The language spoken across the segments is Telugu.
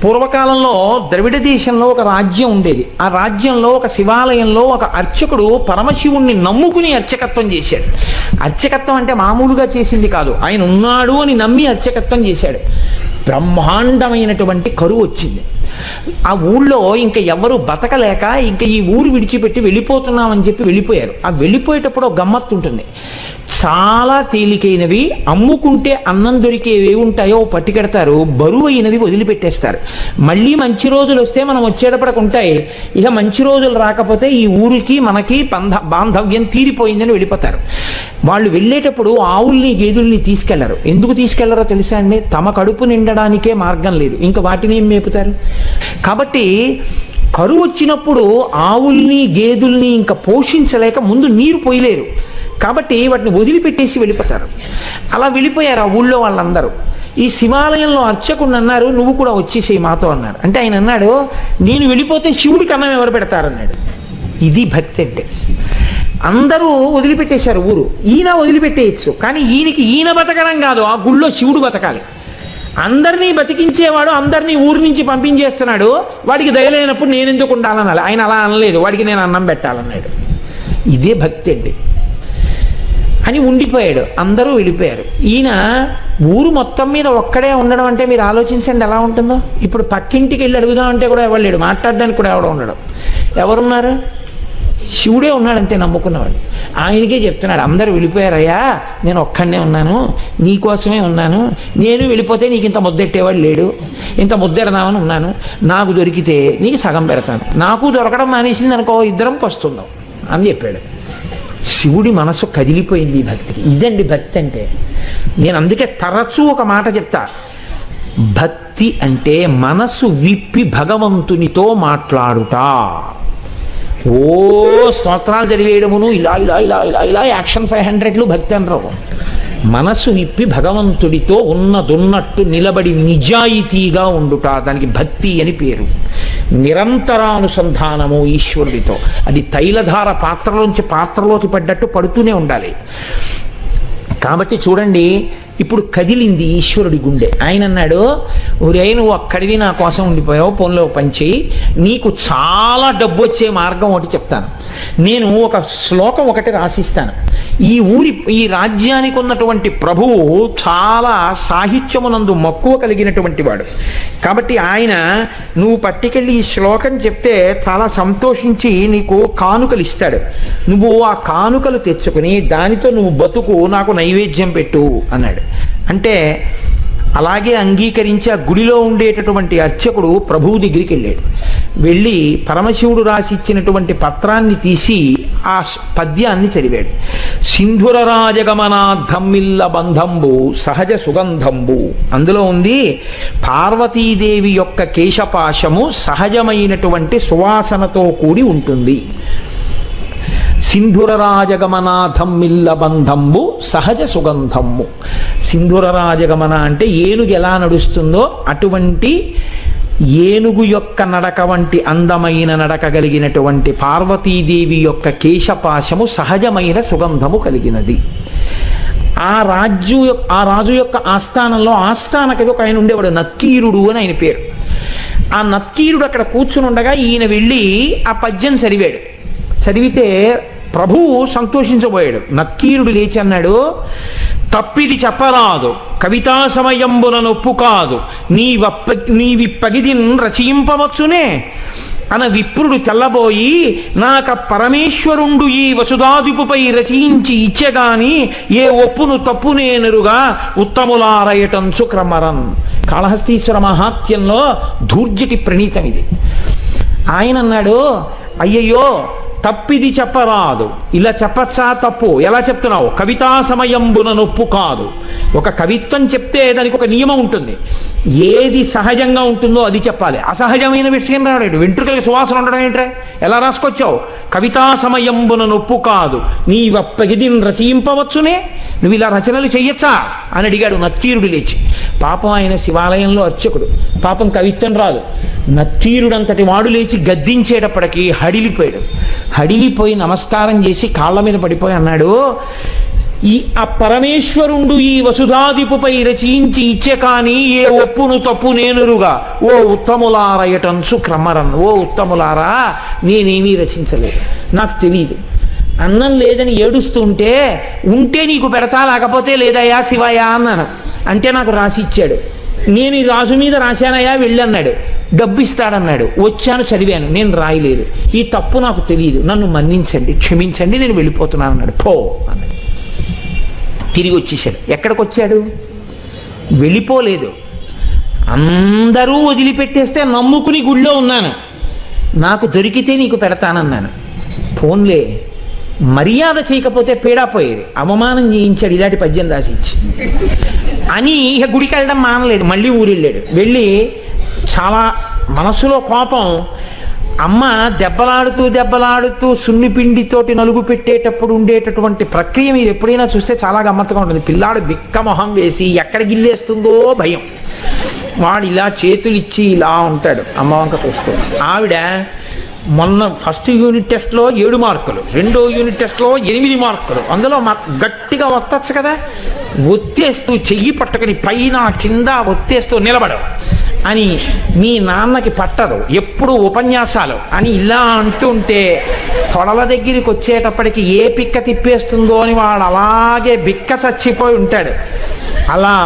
పూర్వకాలంలో ద్రవిడ దేశంలో ఒక రాజ్యం ఉండేది. ఆ రాజ్యంలో ఒక శివాలయంలో ఒక అర్చకుడు పరమశివుణ్ణి నమ్ముకుని అర్చకత్వం చేశాడు. అర్చకత్వం అంటే మామూలుగా చేసింది కాదు, ఆయన ఉన్నాడు అని నమ్మి అర్చకత్వం చేశాడు. బ్రహ్మాండమైనటువంటి కరువు వచ్చింది. ఆ ఊళ్ళో ఇంకా ఎవరు బతకలేక ఇంకా ఈ ఊరు విడిచిపెట్టి వెళ్ళిపోతున్నామని చెప్పి వెళ్ళిపోయారు. ఆ వెళ్ళిపోయేటప్పుడు ఒక గమ్మత్తు ఉంటుంది. చాలా తేలికైనవి, అమ్ముకుంటే అన్నం దొరికేవి ఉంటాయో పట్టుకెడతారు, బరువు అయినవి వదిలిపెట్టేస్తారు. మళ్ళీ మంచి రోజులు వస్తే మనం వచ్చేటప్పటికి ఉంటాయి. ఇక మంచి రోజులు రాకపోతే ఈ ఊరికి మనకి బాంధవ్యం తీరిపోయిందని వెళ్ళిపోతారు. వాళ్ళు వెళ్ళేటప్పుడు ఆవుల్ని గేదెల్ని తీసుకెళ్లరు. ఎందుకు తీసుకెళ్లరో తెలుసా అండి? తమ కడుపు నిండడానికే మార్గం లేదు, ఇంకా వాటిని ఏం మేపుతారు. కాబట్టి కరువు వచ్చినప్పుడు ఆవుల్ని గేదెల్ని ఇంకా పోషించలేక ముందు నీరు పోయలేరు, కాబట్టి వాటిని వదిలిపెట్టేసి వెళ్ళిపోతారు. అలా వెళ్ళిపోయారు ఆ ఊళ్ళో వాళ్ళందరూ. ఈ శివాలయంలో అర్చకుడు అన్నారు, నువ్వు కూడా వచ్చేసేయి మాతో అన్నారు. అంటే ఆయన అన్నాడు, నేను వెళ్ళిపోతే శివుడికి అన్నం ఎవరు పెడతారన్నాడు. ఇది భక్తి అంటే. అందరూ వదిలిపెట్టేశారు ఊరు. ఈయన వదిలిపెట్టేయచ్చు, కానీ ఈయన బతకడం కాదు, ఆ గుళ్ళో శివుడు బతకాలి. అందరినీ బతికించేవాడు అందరినీ ఊరి నుంచి పంపించేస్తున్నాడు, వాడికి దయలేనప్పుడు నేను ఎందుకు ఉండాలనాలి. ఆయన అలా అనలేదు, వాడికి నేను అన్నం పెట్టాలన్నాడు. ఇదే భక్తి అండి అని ఉండిపోయాడు. అందరూ వెళ్ళిపోయారు. ఈయన ఊరు మొత్తం మీద ఒక్కడే ఉండడం అంటే మీరు ఆలోచించండి ఎలా ఉంటుందో. ఇప్పుడు పక్కింటికి వెళ్ళి అడుగుదామంటే కూడా ఎవరు లేడు, మాట్లాడడానికి కూడా ఎవరు ఉండడం. ఎవరున్నారు? శివుడే ఉన్నాడు అంతే, నమ్ముకున్నవాడు. ఆయనకే చెప్తున్నాడు, అందరూ వెళ్ళిపోయారయ్యా, నేను ఒక్కడనే ఉన్నాను, నీకోసమే ఉన్నాను. నేను వెళ్ళిపోతే నీకు ఇంత ముద్దెట్టేవాడు లేడు, ఇంత ముద్దెడదామని ఉన్నాను. నాకు దొరికితే నీకు సగం పెడతాను, నాకు దొరకడం మానేసింది అనుకో, ఇద్దరం పస్తుందాం అని చెప్పాడు. శివుడి మనసు కదిలిపోయింది ఈ భక్తికి. ఇదండి భక్తి అంటే. నేను అందుకే తరచూ ఒక మాట చెప్తా, భక్తి అంటే మనసు విప్పి భగవంతునితో మాట్లాడుట. ఓ స్తోత్రాలు చదివేయడమును ఇలా ఇలా ఇలా ఇలా ఇలా యాక్షన్ 500 భక్తి అనరు. మనసు విప్పి భగవంతుడితో ఉన్నదున్నట్టు నిలబడి నిజాయితీగా ఉండుట, దానికి భక్తి అని పేరు. నిరంతరానుసంధానము ఈశ్వరుడితో. అది తైలధార పాత్రలోంచి పాత్రలోకి పడ్డట్టు పడుతూనే ఉండాలి. కాబట్టి చూడండి, ఇప్పుడు కదిలింది ఈశ్వరుడి గుండె. ఆయన అన్నాడు, ఒరే నువ్వు అక్కడివి నా కోసం ఉండిపోయావు, పొన్లో పంచి నీకు చాలా డబ్బు వచ్చే మార్గం ఒకటి చెప్తాను. నేను ఒక శ్లోకం ఒకటి రాసిస్తాను. ఈ రాజ్యానికి ఉన్నటువంటి ప్రభువు చాలా సాహిత్యమునందు మక్కువ కలిగినటువంటి వాడు. కాబట్టి ఆయన నువ్వు పట్టుకెళ్ళి ఈ శ్లోకం చెప్తే చాలా సంతోషించి నీకు కానుకలు ఇస్తాడు. నువ్వు ఆ కానుకలు తెచ్చుకుని దానితో నువ్వు బతుకు, నాకు నైవేద్యం పెట్టు అన్నాడు. అంటే అలాగే అంగీకరించి ఆ గుడిలో ఉండేటటువంటి అర్చకుడు ప్రభువు దగ్గరికి వెళ్ళాడు. వెళ్ళి పరమశివుడు రాసిచ్చినటువంటి పత్రాన్ని తీసి ఆ పద్యాన్ని చదివాడు. సింధుర రాజగమనార్థమిల్ల బంధంబు సహజ సుగంధంబు. అందులో ఉంది, పార్వతీదేవి యొక్క కేశపాశము సహజమైనటువంటి సువాసనతో కూడి ఉంటుంది. సింధుర రాజగమనాథమ్మిల్ల బంధంబు సహజ సుగంధము. సింధుర రాజగమన అంటే ఏనుగు ఎలా నడుస్తుందో అటువంటి ఏనుగు యొక్క నడక వంటి అందమైన నడక కలిగినటువంటి పార్వతీదేవి యొక్క కేశపాశము సహజమైన సుగంధము కలిగినది. ఆ రాజు యొక్క ఆస్థానంలో ఆస్థానకవి ఒక ఆయన ఉండేవాడు, నత్కీరుడు అని ఆయన పేరు. ఆ నత్కీరుడు అక్కడ కూర్చుని ఉండగా ఈయన వెళ్ళి ఆ పద్యం చదివాడు. చదివితే ప్రభువు సంతోషించబోయాడు. నత్కీరుడు లేచి అన్నాడు, తప్పిది చెప్పరాదు కవితా సమయంబున నొప్పు కాదు, నీవిప్పగిదిన్ రచయింపవచ్చునే అన విప్రుడు తెల్లబోయి, నాక పరమేశ్వరుండు ఈ వసుధాదిపుపై రచయించి ఇచ్చెగాని ఏ ఒప్పును తప్పునేనరుగా ఉత్తములారయటంచు క్రమరన్. కాళహస్తీశ్వర మహాత్యంలో ధూర్జటి ప్రణీతం ఇది. ఆయన అన్నాడు, అయ్యయ్యో తప్పిది చెప్పరాదు. ఇలా చెప్పచ్చా? తప్పు. ఎలా చెప్తున్నావు? కవితా సమయంబున నొప్పు కాదు. ఒక కవిత్వం చెప్తే దానికి ఒక నియమం ఉంటుంది. ఏది సహజంగా ఉంటుందో అది చెప్పాలి. అసహజమైన విషయం రాడు. వెంట్రుకలకి సువాసన ఉండడం ఏంట్రా? ఎలా రాసుకొచ్చావు? కవితా సమయంబున నొప్పు కాదు, నీవప్పగిదిన్ రచయింపవచ్చునే, నువ్వు ఇలా రచనలు చెయ్యొచ్చా అని అడిగాడు నత్కీరుడు లేచి. పాపం ఆయన శివాలయంలో అర్చకుడు, పాపం కవిత్వం రాదు. నత్కీరుడంతటి వాడు లేచి గద్దించేటప్పటికీ హడిలిపోయాడు. హడిలిపోయి నమస్కారం చేసి కాళ్ళ మీద పడిపోయి అన్నాడు, ఆ పరమేశ్వరుండు ఈ వసుధాదిపుపై రచించి ఇచ్చే కానీ ఏ ఒప్పును తప్పు నేనురుగా ఓ ఉత్తములారయటంచు క్రమరన్. ఓ ఉత్తములారా, నేనేమీ రచించలేదు, నాకు తెలియదు. అన్నం లేదని ఏడుస్తుంటే ఉంటే నీకు పెడతా, లేకపోతే లేదయ్యా శివయ్య అన్నాను. అంటే నాకు రాసి ఇచ్చాడు. నేను ఈ రాజు మీద రాశానయ్యా వెళ్ళన్నాడు. డబ్బు ఇస్తాడన్నాడు. వచ్చాను, చదివాను, నేను రాయలేదు. ఈ తప్పు నాకు తెలియదు, నన్ను మన్నించండి, క్షమించండి, నేను వెళ్ళిపోతున్నాను అన్నాడు. పో అన్నాడు. తిరిగి వచ్చేసాడు. ఎక్కడికి వచ్చాడు? వెళ్ళిపోలేదు. అందరూ వదిలిపెట్టేస్తే నమ్ముకుని గుళ్ళో ఉన్నాను, నాకు దొరికితే నీకు పెడతానన్నాను. ఫోన్లే, మర్యాద చేయకపోతే పీడాపోయేది, అవమానం చేయించాడు ఇలాంటి పద్యం రాసిచ్చి అని. ఇక గుడికి వెళ్ళడం మానలేదు, మళ్ళీ ఊరెళ్ళాడు. వెళ్ళి చాలా మనసులో కోపం. అమ్మ దెబ్బలాడుతూ సున్నిపిండితోటి నలుగు పెట్టేటప్పుడు ఉండేటటువంటి ప్రక్రియ మీరు ఎప్పుడైనా చూస్తే చాలా గమ్మత్తుగా ఉంటుంది. పిల్లాడు బిక్క మొహం వేసి ఎక్కడ గిల్లేస్తుందో భయం. వాడు ఇలా చేతులు ఇచ్చి ఇలా ఉంటాడు, అమ్మ వంక చూస్తూ. ఆవిడ మొన్న ఫస్ట్ యూనిట్ టెస్ట్లో 7 మార్కులు, రెండో యూనిట్ టెస్ట్లో 8 మార్కులు. అందులో గట్టిగా ఒత్తచ్చు కదా, ఒత్తేస్తూ చెయ్యి పట్టుకుని పైన కింద ఒత్తేస్తూ నిలబడవు అని, మీ నాన్నకి పట్టదు ఎప్పుడు ఉపన్యాసాలు అని ఇలా అంటుంటే తొడల దగ్గరికి వచ్చేటప్పటికి ఏ పిక్క తిప్పేస్తుందో అని వాడు అలాగే బిక్క చచ్చిపోయి ఉంటాడు. అలా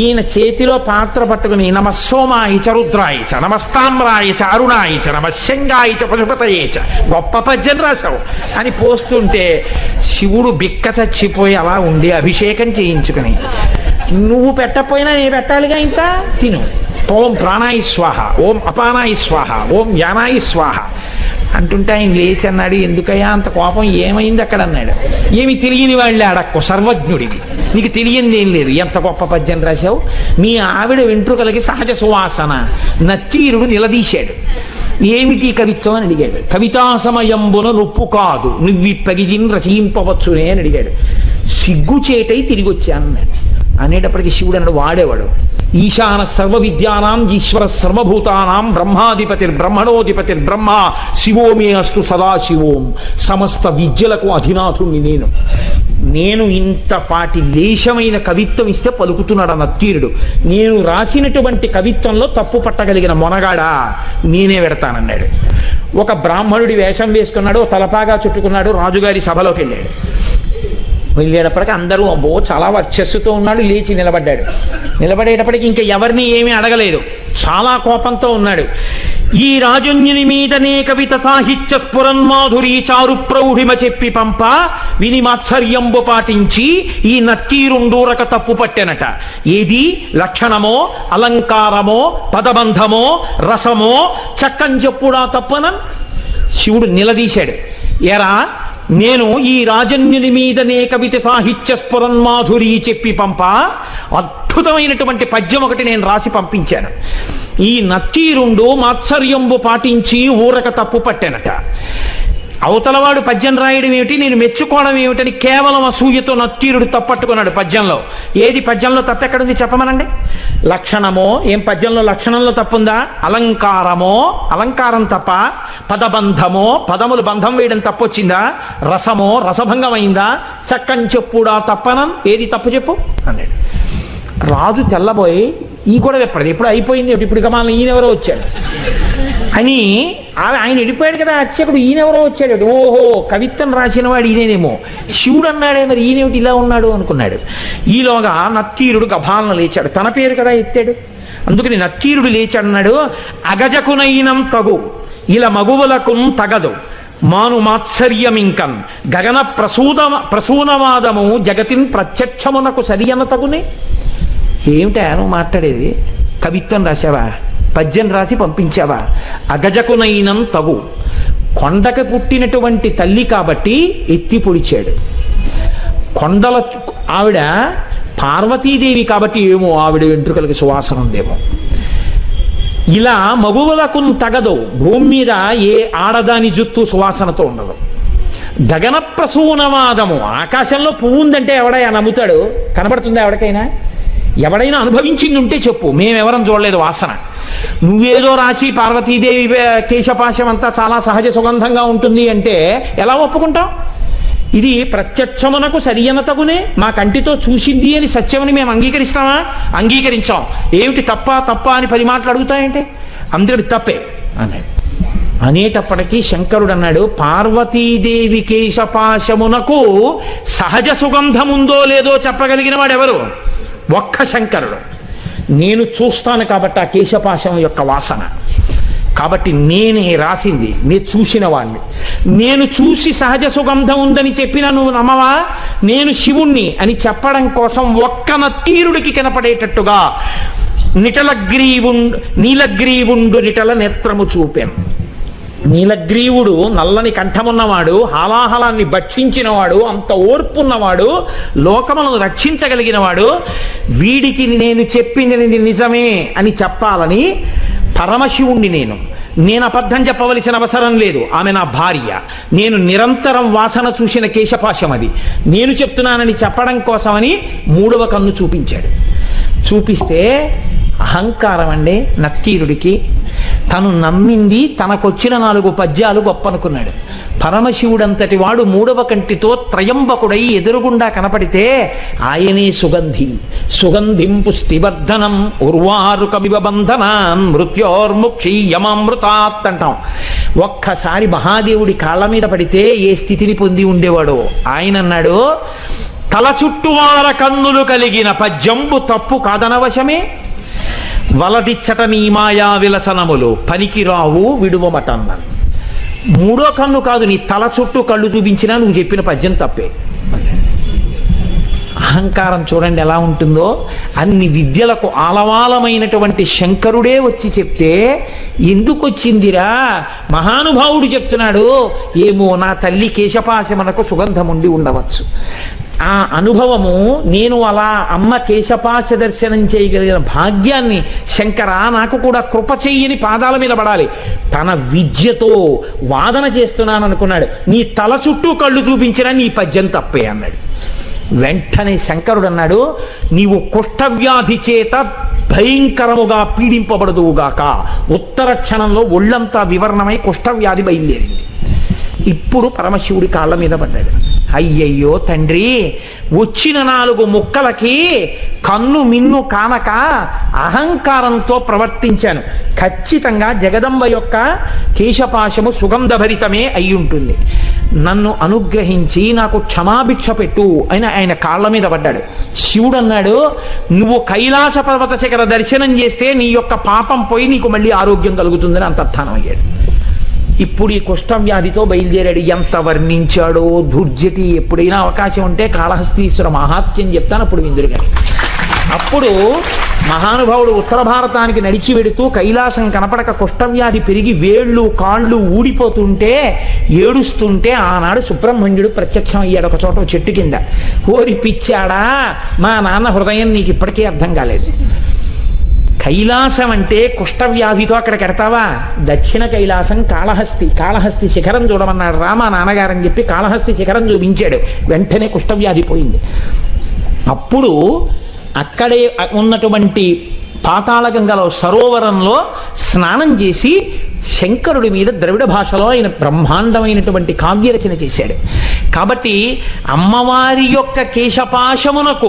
ఈయన చేతిలో పాత్ర పట్టుకుని నమస్సోమాయిచ రుద్రాయిచ నమస్తామ్రాయిచ అరుణాయిచ నమశంగాయిచ పశుపతయేచ, గొప్ప పద్యం రాశావు అని పోస్తుంటే శివుడు బిక్క చచ్చిపోయి అలా ఉండి అభిషేకం చేయించుకుని, నువ్వు పెట్టకపోయినా నేను పెట్టాలిగా, ఇంకా తిను. ఓం ప్రాణాయి స్వాహ, ఓం అపానాయి స్వాహ, ఓం యానాయి స్వాహ అంటుంటే ఆయన లేచి అన్నాడు, ఎందుకయ్యా అంత కోపం, ఏమైంది అక్కడ అన్నాడు. ఏమి తెలియని వాళ్ళే అడక్కు, సర్వజ్ఞుడివి, నీకు తెలియంది ఏం లేదు, ఎంత గొప్ప పద్యం రాశావు. మీ ఆవిడ వెంట్రుకలకి సహజ సువాసన. నత్తీరుడు నిలదీశాడు. ఏమిటి కవిత్వం అని అడిగాడు. కవితా సమయంబున నొప్పు కాదు, నువ్విప్పగిజిన్ రచయింపవచ్చునే అని అడిగాడు. సిగ్గుచేటై తిరిగి వచ్చానన్నాడు. అనేటప్పటికీ శివుడు అన్నాడు, వాడేవాడు ఈశాన సర్వ విద్యానాం ఈశ్వర సర్వభూతానాం బ్రహ్మాధిపతిర్బ్రహ్మ శివోమే అస్తు సదాశివోం. సమస్త విద్యలకు అధినాథుణ్ణి నేను ఇంతపాటి లేశమైన కవిత్వం ఇస్తే పలుకుతున్నాడు నత్తీరుడు. నేను రాసినటువంటి కవిత్వంలో తప్పు పట్టగలిగిన మొనగాడా నేనే పెడతానన్నాడు. ఒక బ్రాహ్మణుడి వేషం వేసుకున్నాడు, తలపాగా చుట్టుకున్నాడు, రాజుగారి సభలోకి వెళ్ళాడు. వెళ్ళేటప్పటికి అందరూ అబ్బో చాలా వర్చస్సుతో ఉన్నాడు, లేచి నిలబడ్డాడు. నిలబడేటప్పటికి ఇంకా ఎవరిని ఏమీ అడగలేదు, చాలా కోపంతో ఉన్నాడు. ఈ రాజుని మీదనే కవిత సాహిత్య స్ఫురన్మాధురి చారు ప్రౌఢిమ చెప్పి పంప విని మాత్సర్యంబు పాటించి ఈ నత్తీరుండూరక తప్పు పట్టెనట. ఏది లక్షణమో అలంకారమో పదబంధమో రసమో చక్కని చెప్పుడా తప్పనన్. శివుడు నిలదీశాడు, ఎరా నేను ఈ రాజన్యుని మీదనే కవిత సాహిత్య స్ఫురన్మాధురి చెప్పి పంప అద్భుతమైనటువంటి పద్యం ఒకటి నేను రాసి పంపించాను. ఈ నత్తీరుండు మాత్సర్యంబు పాటించి ఊరక తప్పు పట్టానట. అవతలవాడు పద్యం రాయడం ఏమిటి, నేను మెచ్చుకోవడం ఏమిటని కేవలం అసూయతో నత్తీరుడు తప్పట్టుకున్నాడు పద్యంలో. ఏది పద్యంలో తప్పెక్కడుంది చెప్పమనండి. లక్షణమో, ఏం పద్యంలో లక్షణంలో తప్పుందా? అలంకారమో, అలంకారం తప్ప. పదబంధమో, పదములు బంధం వేయడం తప్పొచ్చిందా? రసమో, రసభంగం అయిందా? చక్కని చెప్పుడా తప్పనం, ఏది తప్పు చెప్పు అన్నాడు. రాజు తెల్లబోయి ఈ కూడా ఎప్పుడు ఎప్పుడు అయిపోయింది, ఇప్పుడు గమాలను ఈయనెవరో వచ్చాడు అని ఆయన వెళ్ళిపోయాడు కదా అర్చకుడు, ఈయనెవరో వచ్చాడు. ఓహో కవిత్వం రాసిన వాడు ఈయనేమో. శివుడు అన్నాడే, మరి ఈయనేమిటి ఇలా ఉన్నాడు అనుకున్నాడు. ఈలోగా నత్తీరుడు గభాలను లేచాడు, తన పేరు కదా ఎత్తాడు. అందుకని నత్తీరుడు లేచాడు, అన్నాడు అగజకునైనం తగు ఇలా మగువులకు తగదు మాను మాత్సర్యమింకన్ గగన ప్రసూనవాదము జగతిన్ ప్రత్యక్షమునకు సరియన తగునే. ఏమిటా నువ్వు మాట్లాడేది? కవిత్వం రాశావా? పద్యం రాసి పంపించావా? అగజకునైనం తగు, కొండకు పుట్టినటువంటి తల్లి కాబట్టి ఎత్తి పొడిచాడు. కొండల ఆవిడ పార్వతీదేవి కాబట్టి ఏమో ఆవిడ వెంట్రుకలకి సువాసన ఉందేమో. ఇలా మగువులకు తగదు, భూమి మీద ఏ ఆడదాని జుత్తు సువాసనతో ఉండదు. గగన ప్రసూనవాదము, ఆకాశంలో పువ్వు ఉందంటే ఎవడైనా నమ్ముతాడు? కనబడుతుందా ఎవరికైనా? ఎవడైనా అనుభవించింది ఉంటే చెప్పు, మేమెవరం చూడలేదు వాసన. నువ్వేదో రాసి పార్వతీదేవి కేశపాశం అంతా చాలా సహజ సుగంధంగా ఉంటుంది అంటే ఎలా ఒప్పుకుంటాం? ఇది ప్రత్యక్షమునకు సరియనతగునే మా కంటితో చూసింది అని సత్యమని మేము అంగీకరిస్తామా? అంగీకరించాం. ఏమిటి తప్ప అని 10 మాటలు అడుగుతాయంటే అందరి తప్పే అన్నాడు. అనేటప్పటికీ శంకరుడు అన్నాడు, పార్వతీదేవి కేశపాశమునకు సహజ సుగంధముందో లేదో చెప్పగలిగిన వాడెవరు? ఒక్క శంకరుడు. నేను చూస్తాను కాబట్టి ఆ కేశపాశం యొక్క వాసన, కాబట్టి నేనే రాసింది, నేను చూసిన వాడిని. నేను చూసి సహజ సుగంధం ఉందని చెప్పినా నువ్వు నమ్మవా? నేను శివుణ్ణి అని చెప్పడం కోసం ఒక్క నత్తీరుడికి కనపడేటట్టుగా నీలగ్రీవుండు నిటల నేత్రము చూపాను. నీలగ్రీవుడు నల్లని కంఠమున్నవాడు, హాలాహలాన్ని భక్షించినవాడు, అంత ఓర్పున్నవాడు, లోకములను రక్షించగలిగినవాడు. వీడికి నేను చెప్పింది నిజమే అని చెప్పాలని పరమశివుణ్ణి నేను అబద్ధం చెప్పవలసిన అవసరం లేదు. ఆమె నా భార్య. నేను నిరంతరం వాసన చూసిన కేశపాశం అది. నేను చెప్తున్నానని చెప్పడం కోసమని 3వ కన్ను చూపించాడు. చూపిస్తే అహంకారం అండి నక్కీరుడికి. తను నమ్మింది, తనకొచ్చిన 4 పద్యాలు గొప్ప అనుకున్నాడు. పరమశివుడంతటి వాడు 3వ కంటితో త్రయంబకుడై ఎదురుగుండా కనపడితే ఆయనే సుగంధిం పుష్టివర్ధనం ఉర్వారుకమివ బంధనాన్ మృత్యోర్ముక్షీయమామృతాత్ అంటాం. ఒక్కసారి మహాదేవుడి కాళ్ళ మీద పడితే ఏ స్థితిని పొంది ఉండేవాడో ఆయన అన్నాడు, తల చుట్టువార కన్నులు కలిగిన పద్యంబు తప్పు కాదనవశమే, వలదిచ్చట నీ మాయా విలసనములు పనికిరావు విడువమటన్నాను. 3వ కన్ను కాదు, నీ తల చుట్టూ కళ్ళు చూపించినా నువ్వు చెప్పిన పద్యం తప్పే. అహంకారం చూడండి ఎలా ఉంటుందో. అన్ని విద్యలకు ఆలవాలమైనటువంటి శంకరుడే వచ్చి చెప్తే ఎందుకు వచ్చిందిరా? మహానుభావుడు చెప్తున్నాడు, ఏమో నా తల్లి కేశపాశమునకు సుగంధం ఉండి ఉండవచ్చు. ఆ అనుభవము, నేను అలా అమ్మ కేశపాశ దర్శనం చేయగలిగిన భాగ్యాన్ని శంకరా నాకు కూడా కృప చెయ్యని పాదాల మీద పడాలి. తన విద్యతో వాదన చేస్తున్నాను అనుకున్నాడు. నీ తల చుట్టూ కళ్ళు చూపించినా నీ పద్యం తప్పే అన్నాడు. వెంటనే శంకరుడు అన్నాడు, నీవు కుష్ఠవ్యాధి చేత భయంకరముగా పీడింపబడదువుగాక. ఉత్తర క్షణంలో ఒళ్ళంతా వివరణమై కుష్ఠవ్యాధి బయలుదేరింది. ఇప్పుడు పరమశివుడి కాళ్ళ మీద పడ్డాడు. అయ్యయ్యో తండ్రి, వచ్చిన 4 ముక్కలకి కన్ను మిన్ను కానక అహంకారంతో ప్రవర్తించాను. ఖచ్చితంగా జగదంబ యొక్క కేశపాశము సుగంధభరితమే అయి ఉంటుంది. నన్ను అనుగ్రహించి నాకు క్షమాభిక్ష పెట్టు అని ఆయన కాళ్ళ మీద పడ్డాడు. శివుడు అన్నాడు, నువ్వు కైలాస పర్వత శిఖర దర్శనం చేస్తే నీ యొక్క పాపం పోయి నీకు మళ్ళీ ఆరోగ్యం కలుగుతుందని అంతర్థానం అయ్యాడు. ఇప్పుడు ఈ కుష్ఠవ్యాధితో బయలుదేరాడు. ఎంత వర్ణించాడో దుర్జటి. ఎప్పుడైనా అవకాశం ఉంటే కాళహస్తీశ్వర మహాత్మ్యం చెప్తాను, అప్పుడు విందురుగా. అప్పుడు మహానుభావుడు ఉత్తర భారతానికి నడిచి వెడుతూ కైలాసం కనపడక కుష్ఠవ్యాధి పెరిగి వేళ్ళు కాళ్ళు ఊడిపోతుంటే ఏడుస్తుంటే ఆనాడు సుబ్రహ్మణ్యుడు ప్రత్యక్షం అయ్యాడు ఒక చోట చెట్టు కింద. ఓరి పిచ్చాడా, మా నాన్న హృదయం నీకు ఇప్పటికీ అర్థం కాలేదు. కైలాసం అంటే కుష్ఠవ్యాధితో అక్కడ కడతావా? దక్షిణ కైలాసం కాళహస్తి శిఖరం చూడమన్నాడు రామా నాన్నగారని చెప్పి కాళహస్తి శిఖరం చూపించాడు. వెంటనే కుష్ఠవ్యాధి పోయింది. అప్పుడు అక్కడే ఉన్నటువంటి పాతాళగంగలో సరోవరంలో స్నానం చేసి శంకరుడి మీద ద్రవిడ భాషలో ఆయన బ్రహ్మాండమైనటువంటి కావ్యరచన చేశాడు. కాబట్టి అమ్మవారి యొక్క కేశపాశమునకు